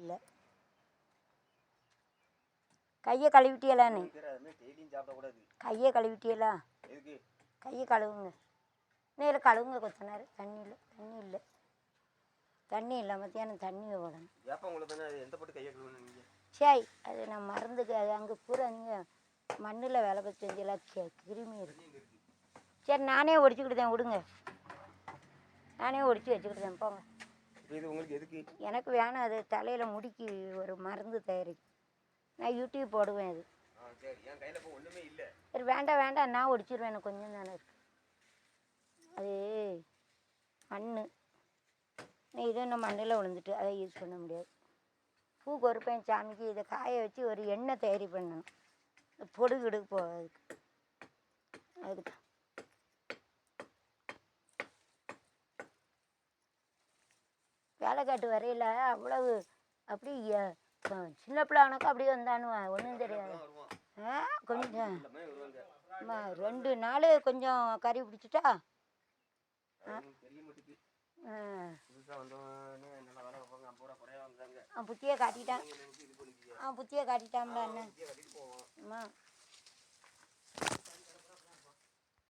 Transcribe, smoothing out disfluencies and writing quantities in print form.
இல்லை. கையை கழுவிட்டியலான்னு கையை கழுவிட்டியலா? கையை கழுவுங்க. நேரில் கழுவுங்க கொஞ்ச நேரம். தண்ணி இல்லை மத்தியானம் தண்ணி போடணும். சரி, அது நான் மறந்துக்கு. அது அங்கே பூரா நீங்கள் மண்ணில் வேலை பார்த்து செஞ்செல்லாம் கிருமி இருக்கு. சரி, நானே ஒடிச்சுக்கிட்டுதேன், விடுங்க. நானே ஒடிச்சு வச்சுக்கிட்டுதேன், போங்க. எனக்கு வேணும். அது தலையில் முடிக்கு ஒரு மருந்து தயாரிக்கும். நான் யூடியூப் போடுவேன். அது சரி, வேண்டாம், நான் ஒடிச்சிடுவேன். எனக்கு கொஞ்சம் தானே இருக்கு. அது மண் இது இன்னும் மண்ணில் விழுந்துட்டு அதை யூஸ் பண்ண முடியாது. பூ கொறுப்பேன் சாமிக்கு. இதை காய வச்சு ஒரு எண்ணெய் தயாரி பண்ணணும். பொடுகு போகிறதுக்கு. அதுக்கு வேலைக்காட்டு வரையில் அவ்வளவு அப்படி சின்ன பிள்ளைனுக்கும் அப்படியே வந்தானுவேன். ஒன்றும் தெரியாது. கொஞ்சம் 2 நாள் கொஞ்சம் கறி பிடிச்சிட்டா புத்தியை காட்டிட்டான். புத்தியை காட்டிட்டான்ல அண்ணன்.